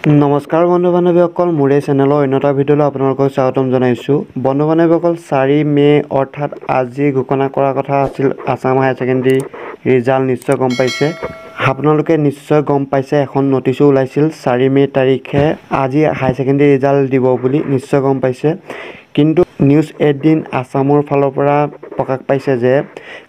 নমস্কাৰ বন্ধু বান্ধৱীসকল মোৰ এই চেনেলৰ অন্য এটা ভিডিঅ'লৈ আপোনালোকক স্বাগতম জনাইছোঁ। বন্ধু বান্ধৱীসকল 4 মে অৰ্থাৎ আজি ঘোষণা কৰা কথা আছিল আসাম হায়াৰ ছেকেণ্ডেৰী ৰিজাল্ট নিশ্চয় গম পাইছে। আপোনালোকে নিশ্চয় গম পাইছে এখন নটিচো ওলাইছিল 4 মে তাৰিখে আজি হায়াৰ ছেকেণ্ডেৰী ৰিজাল্ট দিব বুলি নিশ্চয় গম পাইছে। কিন্তু নিউজ 18 আসামৰ ফালৰ পৰা প্ৰকাশ পাইছে যে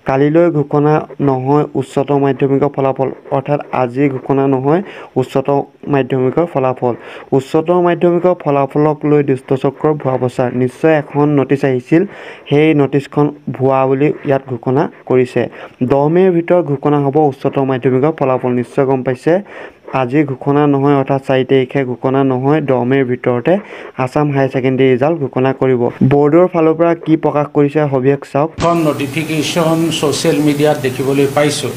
কালিলৈ ঘোষণা নহয় উচ্চতৰ মাধ্যমিকৰ ফলাফল, অৰ্থাৎ আজি ঘোষণা নহয় উচ্চতৰ মাধ্যমিকৰ ফলাফল। উচ্চতৰ মাধ্যমিকৰ ফলাফলক লৈ দুষ্টচক্ৰৰ ভুৱা প্ৰচাৰ নিশ্চয় এখন নটিচ আহিছিল, সেই নটিচখন ভুৱা বুলি ইয়াত ঘোষণা কৰিছে। 10 মে'ৰ ভিতৰত ঘোষণা হ'ব উচ্চতৰ মাধ্যমিকৰ ফলাফল নিশ্চয় গম পাইছে। আজি ঘোষণা নহয় অৰ্থাৎ 4 তাৰিখে ঘোষণা নহয়, 10 মে'ৰ ভিতৰতে আসাম হায়াৰ ছেকেণ্ডেৰী ৰিজাল্ট ঘোষণা কৰিব। বৰ্ডৰ ফালৰ পৰা কি প্ৰকাশ কৰিছে সবিশেষ চাওক। এখন নটিফিকেশ্যন ছ'চিয়েল মিডিয়াত দেখিবলৈ পাইছোঁ।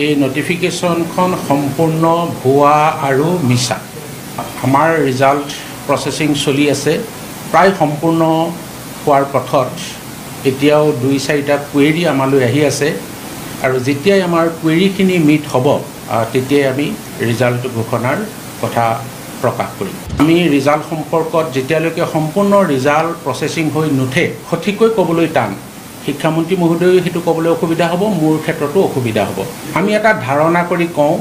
এই নটিফিকেশ্যনখন সম্পূৰ্ণ ভুৱা আৰু মিছা। আমাৰ ৰিজাল্ট প্ৰচেছিং চলি আছে, প্ৰায় সম্পূৰ্ণ হোৱাৰ পথত। এতিয়াও 2-4টা কুৱেৰি আমালৈ আহি আছে আৰু যেতিয়াই আমাৰ কুৱেৰিখিনি মিট হ'ব তেতিয়াই আমি ৰিজাল্ট ঘোষণাৰ কথা প্ৰকাশ কৰিম। আমি ৰিজাল্ট সম্পৰ্কত যেতিয়ালৈকে সম্পূৰ্ণ ৰিজাল্ট প্ৰচেছিং হৈ নুঠে সঠিককৈ ক'বলৈ টান। শিক্ষামন্ত্ৰী মহোদয়েও সেইটো ক'বলৈ অসুবিধা হ'ব, মোৰ ক্ষেত্ৰতো অসুবিধা হ'ব। আমি এটা ধাৰণা কৰি কওঁ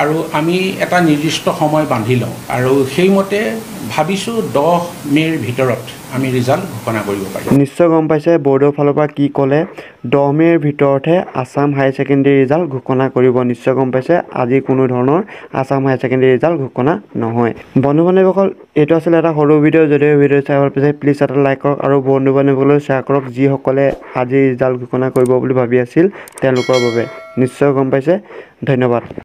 আৰু আমি এটা নিৰ্দিষ্ট সময় বান্ধি লওঁ আৰু সেইমতে ভাবিছোঁ 10 মে'ৰ ভিতৰত আমি ৰিজাল্ট ঘোষণা কৰিব পাৰিম। নিশ্চয় গম পাইছে বৰ্ডৰ ফালৰ পৰা কি ক'লে, 10 মে'ৰ ভিতৰতহে আসাম হায়াৰ ছেকেণ্ডেৰী ৰিজাল্ট ঘোষণা কৰিব। নিশ্চয় গম পাইছে আজি কোনো ধৰণৰ আসাম হায়াৰ ছেকেণ্ডেৰী ৰিজাল্ট ঘোষণা নহয়। বন্ধু বান্ধৱীসকল এইটো আছিলে এটা সৰু ভিডিঅ'। যদিও ভিডিঅ' চাই ভাল পাইছে প্লিজ এটা লাইক কৰক আৰু বন্ধু বান্ধৱীসকললৈ শ্বেয়াৰ কৰক যিসকলে আজি ৰিজাল্ট ঘোষণা কৰিব বুলি ভাবি আছিল তেওঁলোকৰ বাবে। নিশ্চয় গম পাইছে, ধন্যবাদ।